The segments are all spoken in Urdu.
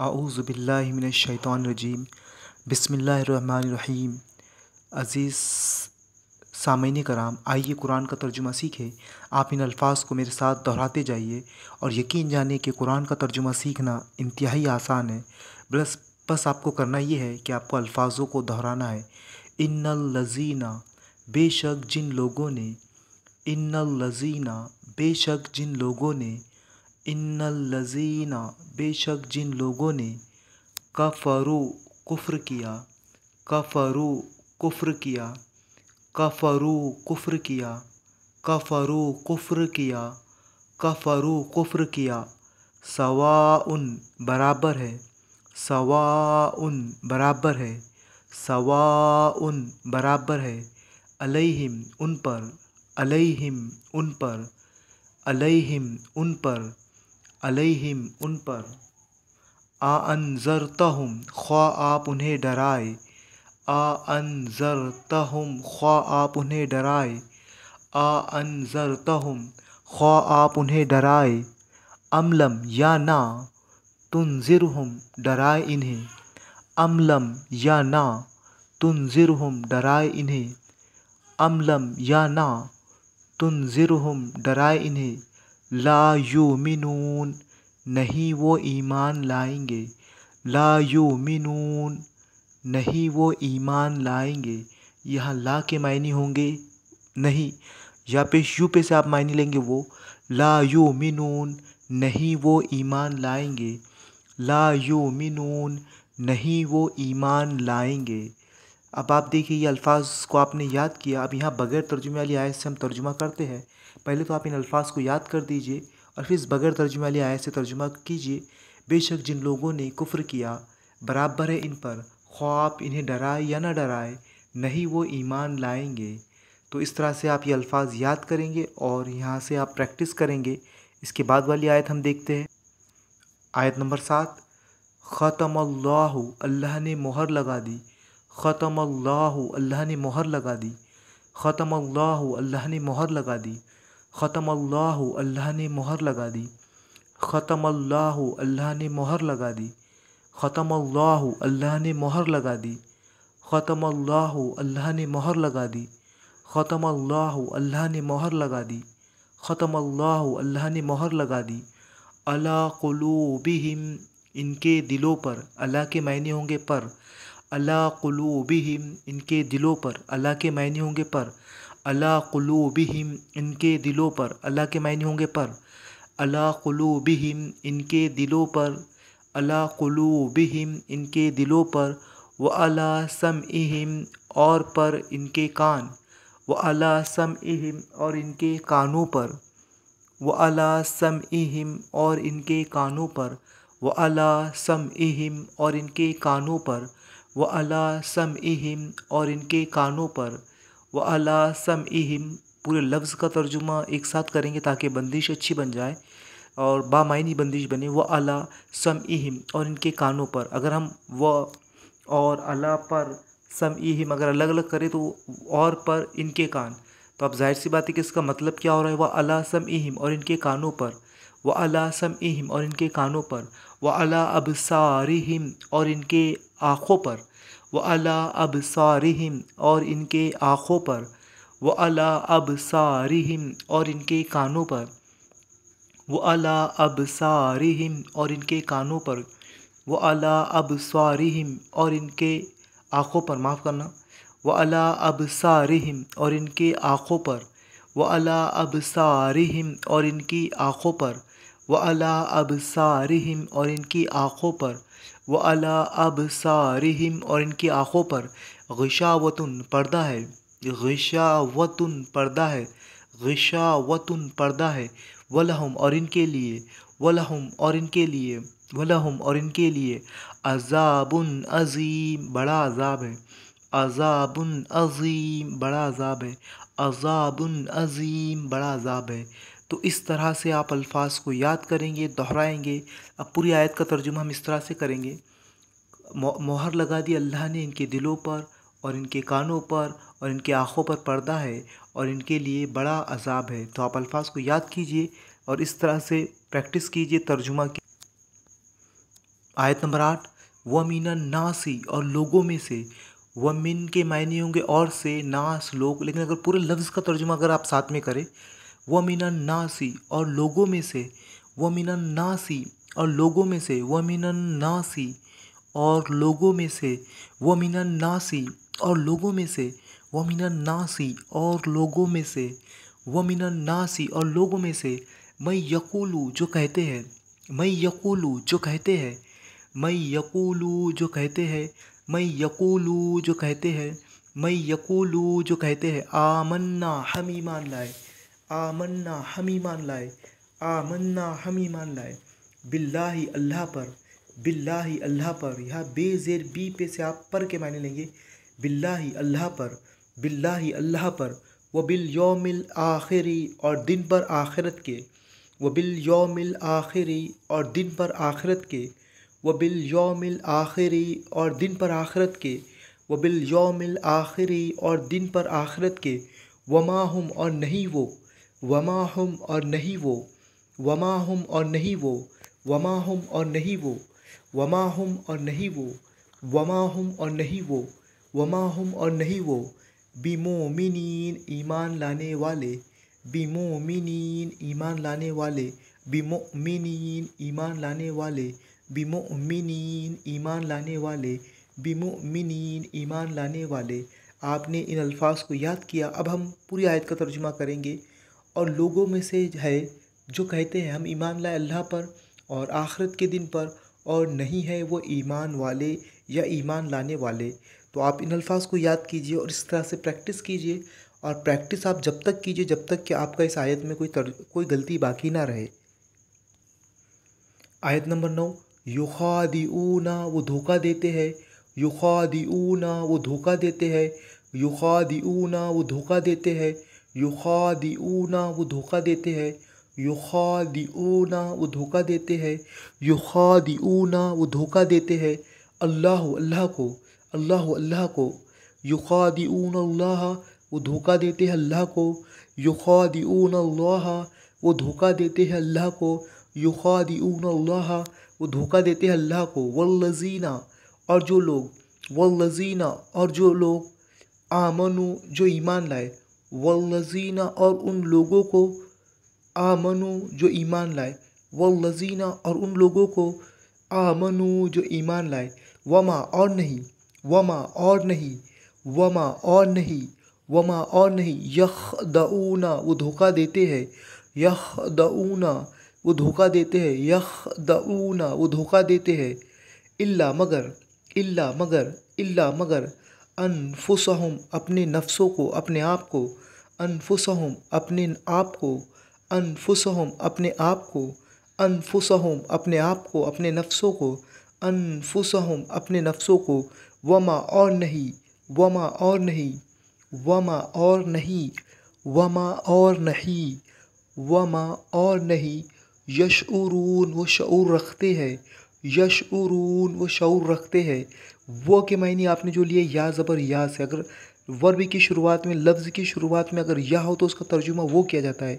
اعوذ باللہ من الشیطان الرجیم بسم اللہ الرحمن الرحیم۔ عزیز سامعین کرام، آئیے قرآن کا ترجمہ سیکھیں۔ آپ ان الفاظ کو میرے ساتھ دہراتے جائیے اور یقین جانیں کہ قرآن کا ترجمہ سیکھنا انتہائی آسان ہے۔ بس آپ کو کرنا یہ ہے کہ آپ کو الفاظوں کو دہرانا ہے۔ ان الذین، بے شک جن لوگوں نے، ان الذین، بے شک جن لوگوں نے، ان الذین، بے شک جن لوگوں نے، کفروا، کفر کیا، کفروا، کفر کیا، کفروا، کفر کیا، کفروا، کفر کیا، کفروا، کفر کیا، سواء، برابر ہے، سواء، برابر ہے، سواء، برابر ہے، علیہم، ان پر، علیہم، ان پر، علیہم، ان پر، علیہم، ان پر، اَأَنذَرْتَهُمْ، خواہ آپ انہیں ڈرائے، اَأَنذَرْتَهُمْ، خواہ آپ انہیں ڈرائے، اَأَنذَرْتَهُمْ، خواہ آپ انہیں ڈرائے، ام لم، یا نہ، تنذرہم، ڈرائے انہیں، ام لم، یا نہ، تنذرہم، ڈرائے انہیں، ام لم، یا نہ، تنذرہم، ڈرائے انہیں، لا یؤمنون، نہیں وہ ایمان لائیں گے، لا یؤمنون، نہیں وہ ایمان لائیں گے۔ یہاں لا کے معنی ہوں گے نہیں، یا پیش یو پہ سے آپ معنی لیں گے وہ، لا یؤمنون، نہیں وہ ایمان لائیں گے، لا یؤمنون، نہیں وہ ایمان لائیں گے۔ اب آپ دیکھیے یہ الفاظ کو آپ نے یاد کیا۔ اب یہاں بغیر ترجمے والی آیت سے ہم ترجمہ کرتے ہیں۔ پہلے تو آپ ان الفاظ کو یاد کر دیجئے اور پھر اس بغیر ترجمے والی آیت سے ترجمہ کیجئے۔ بے شک جن لوگوں نے کفر کیا، برابر ہے ان پر، خواہ آپ انہیں ڈرائے یا نہ ڈرائے، نہیں وہ ایمان لائیں گے۔ تو اس طرح سے آپ یہ الفاظ یاد کریں گے اور یہاں سے آپ پریکٹس کریں گے۔ اس کے بعد والی آیت ہم دیکھتے ہیں، آیت نمبر 7۔ ختم اللہ، اللہ نے مہر لگا دی، ختم اللہ، اللہ نے مہر لگا دی، ختم اللہ، اللہ نے مہر لگا دی، ختم اللہ، اللہ نے مہر لگا دی، ختم اللہ، اللہ نے مہر لگا دی، ختم اللہ، اللہ نے مہر لگا دی، ختم اللہ، اللہ نے مہر لگا دی، ختم اللہ، اللہ نے مہر لگا دی، ختم اللہ، اللہ نے مہر لگا دی، علی قلوبہم، ان کے دلوں پر، اللہ کے معنی ہوں گے پر، علی قلوبہم، ان کے دلوں پر، اللہ کے معنی ہوں گے پر، علی قلوبہم، ان کے دلوں پر، اللہ کے معنی ہوں گے پر، علی قلوبہم، ان کے دلوں پر، علی قلوبہم، ان کے دلوں پر، وعلی سمعہم، اور پر ان کے کان، وعلی سمعہم، اور ان کے کانوں پر، وعلی سمعہم، اور ان کے کانوں پر، وعلی سمعہم، اور ان کے کانوں پر، وعلی سمعہم، اور ان کے کانوں پر، وعلی سمعہم، پورے لفظ کا ترجمہ ایک ساتھ کریں گے تاکہ بندش اچھی بن جائے اور بامعنی بندش بنے۔ وعلی سمعہم، اور ان کے کانوں پر، اگر ہم و اور علی پر سمعہم اگر الگ الگ کریں تو اور پر ان کے کان، تو اب ظاہر سی بات ہے کہ اس کا مطلب کیا ہو رہا ہے، وعلی سمعہم، اور ان کے کانوں پر، وعلی سمعہم، اور ان کے کانوں پر، وعلی ابصارہم، اور ان کے آنکھوں پر، وعلی ابصارہم، اور ان کے آنکھوں پر، وعلی ابصارہم، اور ان کے کانوں پر، وعلی ابصارہم، اور ان کے کانوں پر، وعلی ابصارہم، اور ان کے آنکھوں پر، معاف کرنا، وعلی ابصارہم، اور ان کے آنکھوں پر، وعلی ابصارہم، اور ان کی آنکھوں پر، وعلی ابصارہم، اور ان کی آنکھوں پر، وعلی ابصارہم، اور ان کی آنکھوں پر، غشاوۃ، پردہ ہے، غشاوۃ، پردہ ہے، غشاوۃ، پردہ ہے، وَلَهُمْ، اور ان کے لیے، وَلَهُمْ، اور ان کے لیے، وَلَهُمْ، اور ان کے لیے، عذاب عظیم، بڑا عذاب ہے، عذاب عظیم، بڑا عذاب ہے، عذاب عظیم، بڑا عذاب ہے۔ تو اس طرح سے آپ الفاظ کو یاد کریں گے، دہرائیں گے۔ اب پوری آیت کا ترجمہ ہم اس طرح سے کریں گے، مہر لگا دی اللہ نے ان کے دلوں پر اور ان کے کانوں پر اور ان کے آنکھوں پر پردہ ہے اور ان کے لیے بڑا عذاب ہے۔ تو آپ الفاظ کو یاد کیجئے اور اس طرح سے پریکٹس کیجئے ترجمہ کی۔ آیت نمبر 8، وَمِنَ النَّاسِ اور لوگوں میں سے، وَمِن کے معنی ہوں گے اور سے، ناس لوگ، لیکن اگر پورے لفظ کا ترجمہ اگر آپ ساتھ میں کریں، وَمِنَ النَّاسِ اور لوگوں میں سے، وَمِنَ النَّاسِ اور لوگوں میں سے، وَمِنَ النَّاسِ اور لوگوں میں سے، وَمِنَ النَّاسِ اور لوگوں میں سے، وَمِنَ النَّاسِ اور لوگوں میں سے، وَمِنَ النَّاسِ اور لوگوں میں سے، میں یقولو جو کہتے ہیں، میں یقولو جو کہتے ہیں، میں یقولو جو کہتے ہیں، میں یقولو جو کہتے ہیں، میں یقولو جو کہتے ہیں، آمنا ہم ایمان لائے، آمنا ہم ایمان لائے، آمنا ہم ایمان لائے، باللہ اللہ پر، باللہ اللہ پر، یہاں بے زیر بی پہ سے آپ پر کے معنی لیں گے، باللہ اللہ پر، باللہ اللہ پر، وبالیوم الآخری اور دن پر آخرت کے، وبالیوم الآخری اور دن پر آخرت کے، وبالیوم الآخری اور دن پر آخرت کے، وبالیوم الآخری اور دن پر آخرت کے، وما ہم اور نہیں وہ، وما ہم اور نہیں وہ، وما ہم اور نہیں وہ، وما ہم اور نہیں وہ، وما ہم اور نہیں وہ، وما ہم اور نہیں وہ، وما ہم اور نہیں وہ، بمؤمنین ایمان لانے والے، بمؤمنین ایمان لانے والے، بمؤمنین ایمان لانے والے، بمؤمنین ایمان لانے والے، بمؤمنین ایمان لانے والے۔ آپ نے ان الفاظ کو یاد کیا۔ اب ہم پوری آیت کا ترجمہ کریں گے۔ اور لوگوں میں سے ہے جو کہتے ہیں ہم ایمان لائے اللہ پر اور آخرت کے دن پر، اور نہیں ہے وہ ایمان والے یا ایمان لانے والے۔ تو آپ ان الفاظ کو یاد کیجئے اور اس طرح سے پریکٹس کیجئے، اور پریکٹس آپ جب تک کیجئے جب تک کہ آپ کا اس آیت میں کوئی غلطی باقی نہ رہے۔ آیت نمبر 9، یخادعون وہ دھوکہ دیتے ہیں، یخادعون وہ دھوکہ دیتے ہیں، یخادعون وہ دھوکہ دیتے ہیں، یخادعون وہ دھوکہ دیتے ہیں، یخادعون وہ دھوکہ دیتے ہیں، یخادعون وہ دھوکہ دیتے ہیں، اللہ اللہ کو، اللہ اللہ کو، یخادعون اللہ وہ دھوکہ دیتے ہیں اللہ کو، یخادعون اللہ وہ دھوکہ دیتے ہیں اللہ کو، یخادعون اللہ وہ دھوکہ دیتے ہیں اللہ کو، والذین اور جو لوگ، والذین اور جو لوگ، آمنو جو ایمان لائے، والذین اور ان لوگوں کو، آمنو جو ایمان لائے، والذین اور ان لوگوں کو، آمنو جو ایمان لائے، وما اور نہیں، وما اور نہیں، وما اور نہیں، وما اور نہیں، یخدعون وہ دھوکہ دیتے ہیں، یخدعون وہ دھوکہ دیتے ہیں، یخدعون وہ دھوکہ دیتے ہیں، الا مگر، الا مگر، الا مگر، انفسہم اپنے نفسوں کو، اپنے آپ کو، انفسہم اپنے آپ کو، انفسہم اپنے آپ کو، انفسہم اپنے آپ کو، اپنے نفسوں کو، انفسہم اپنے نفسوں کو، وما اور نہیں، وما اور نہیں، وما اور نہیں، وما اور نہیں، وما اور نہیں، یشعرون وہ شعور رکھتے ہیں، یشعرون وہ شعور رکھتے ہیں۔ وہ کے معنی آپ نے جو لیے یا زبر یا سے، اگر ورب کی شروعات میں، لفظ کی شروعات میں اگر یا ہو تو اس کا ترجمہ وہ کیا جاتا ہے،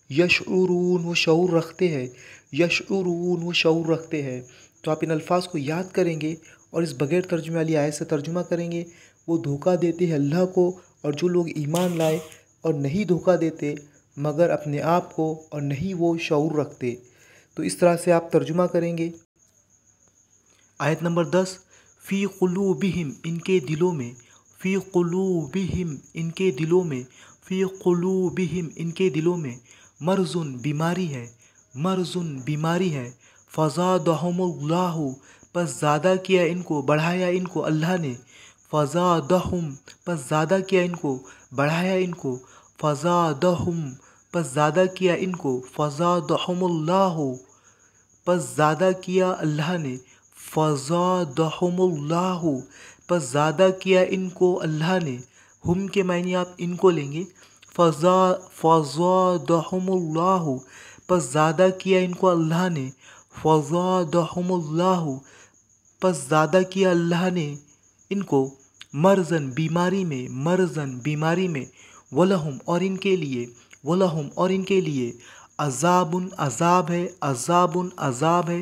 یشعرون وہ شعور رکھتے ہیں، یشعرون وہ شعور رکھتے ہیں۔ تو آپ ان الفاظ کو یاد کریں گے اور اس بغیر ترجمے والی آیت سے ترجمہ کریں گے۔ وہ دھوکہ دیتے ہیں اللہ کو، اور جو لوگ ایمان لائے اور نہیں دھوکہ دیتے مگر اپنے آپ کو، اور نہیں وہ شعور رکھتے۔ تو اس طرح سے آپ ترجمہ کریں گے۔ آیت نمبر 10، فی قلوبہم ان کے دلوں میں، فی قلوبہم ان کے دلوں میں، فی قلوبہم ان کے دلوں میں، مرضٌ بیماری ہے، مرضٌ بیماری ہے، فزادہم اللہ پس زیادہ کیا ان کو، بڑھایا ان کو اللہ نے، فزادہم پس زیادہ کیا ان کو، بڑھایا ان کو، فزادہم پس زیادہ کیا ان کو، فزادہم اللہ پس زیادہ کیا اللہ نے، فزادہم اللہ پس زیادہ کیا ان کو اللہ نے، ہم کے معنی آپ ان کو لیں گے، فزادہم اللہ پس زیادہ کیا ان کو اللہ نے، فزادہم اللہ پس زیادہ کیا اللہ نے ان کو، مرضن بیماری میں، مرضن بیماری میں، ولہم اور ان کے لیے، ولہم اور ان کے لیے، عذابٌ عذاب ہے، عذابٌ عذاب ہے،